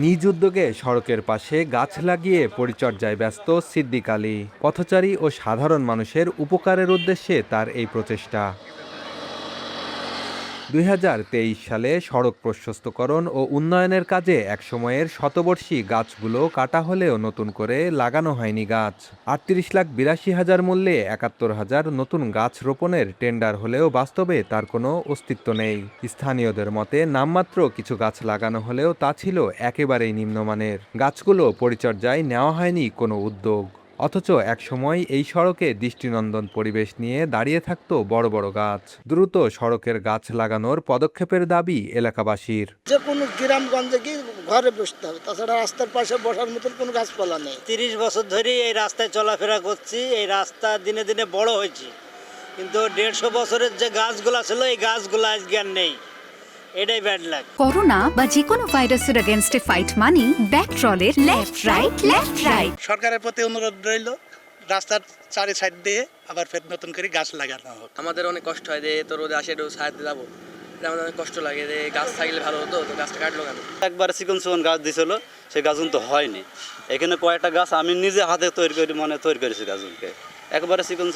নিজ উদ্যোগে সড়কের পাশে গাছ লাগিয়ে পরিচর্যায় ব্যস্ত সিদ্দিক আলী। পথচারী ও সাধারণ মানুষের উপকারের উদ্দেশ্যে তার এই প্রচেষ্টা। ২০২৩ সালে সড়ক প্রশস্তকরণ ও উন্নয়নের কাজে একসময়ের শতবর্ষী গাছগুলো কাটা হলেও নতুন করে লাগানো হয়নি গাছ। ৩৮,৮২,০০০ মূল্যে ৭১,০০০ নতুন গাছ রোপণের টেন্ডার হলেও বাস্তবে তার কোনো অস্তিত্ব নেই। স্থানীয়দের মতে নামমাত্র কিছু গাছ লাগানো হলেও তা ছিল একেবারেই নিম্নমানের। গাছগুলো পরিচর্যায় নেওয়া হয়নি কোনো উদ্যোগ, অথচ একসময় এই সড়কে দৃষ্টিনন্দন পরিবেশ নিয়ে দাঁড়িয়ে থাকত বড় বড় গাছ। দ্রুত সড়কের গাছ লাগানোর পদক্ষেপের দাবি এলাকাবাসীর। যে কোনো গ্রামগঞ্জে কি ঘরে বসতে হবে, তাছাড়া রাস্তার পাশে বসার মতন কোনো গাছপালা নেই। ৩০ বছর ধরেই এই রাস্তায় চলাফেরা করছি। এই রাস্তা দিনে দিনে বড় হয়েছে, কিন্তু ১৫০ বছরের যে গাছগুলা ছিল এই গাছগুলা আজকে আর নেই। এটাই ব্যাড লাক। করোনা বা যে কোনো ভাইরাসের এগেইনস্টে ফাইট মানি ব্যাকট্রলের লেফট রাইট। সরকারের প্রতি অনুরোধ রইল, রাস্তার চারি সাইড দিয়ে আবার ফের নতুন করে গাছ লাগানো হোক। আমাদের অনেক কষ্ট হয় যে তো রোদে আসে একটু সাহায্য যাবো, আমাদের অনেক কষ্ট লাগে যে গাছ থাকলে ভালো হতো, তো গাছটা কাটলো কেন? একবার চিকন গাছ দিছিল, সেই গাছ তো হয়নি। এখানে কয়েকটা গাছ আমি নিজে হাতে তৈরি করেছি গাছগুলোকে, একবারে চিকন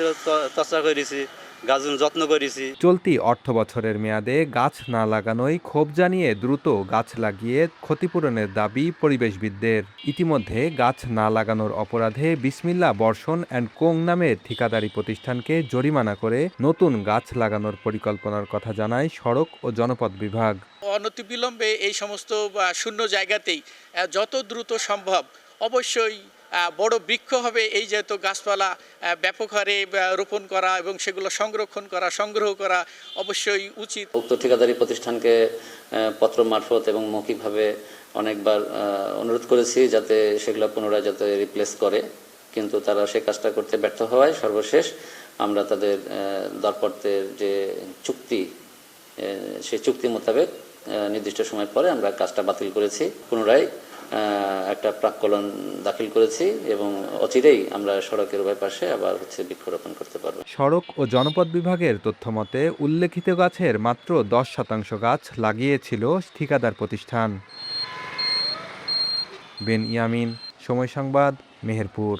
তসা করেছি, গাছগুলো যত্ন করেছি। চলতি অর্থ বছরের মেয়াদে গাছ না লাগানোয় ক্ষোভ জানিয়ে দ্রুত গাছ লাগিয়ে ক্ষতিপূরণের দাবি পরিবেশবিদদের। ইতিমধ্যে গাছ না লাগানোর অপরাধে বিসমিল্লাহ বর্ষণ অ্যান্ড কোং নামের ঠিকাদারি প্রতিষ্ঠানকে জরিমানা করে নতুন গাছ লাগানোর পরিকল্পনার কথা জানায় সড়ক ও জনপথ বিভাগ। অনতিবিলম্বে এই সমস্ত শূন্য জায়গাতেই যত দ্রুত সম্ভব অবশ্যই বড় বৃক্ষ হবে, এই যেহেতু গাছপালা ব্যাপক হারে রোপণ করা এবং সেগুলো সংরক্ষণ করা, সংগ্রহ করা অবশ্যই উচিত। উক্ত ঠিকাদারি প্রতিষ্ঠানকে পত্র মারফত এবং মৌখিকভাবে অনেকবার অনুরোধ করেছি যাতে সেগুলো পুনরায় যাতে রিপ্লেস করে, কিন্তু তারা সে কাজটা করতে ব্যর্থ হওয়ায় সর্বশেষ আমরা তাদের দরপত্রের যে চুক্তি, সেই চুক্তি মোতাবেক নির্দিষ্ট সময় পরে আমরা কাজটা বাতিল করেছি। পুনরায় একটা প্রাক্কলন দাখিল করেছি এবং অচিরেই আমরা সড়কের উভয় পাশে আবার বৃক্ষরোপণ করতে পারবো। সড়ক ও জনপথ বিভাগের তথ্যমতে উল্লেখিত গাছের মাত্র 10% গাছ লাগিয়েছিল ঠিকাদার প্রতিষ্ঠান। বেন ইয়ামিন, সময় সংবাদ, মেহেরপুর।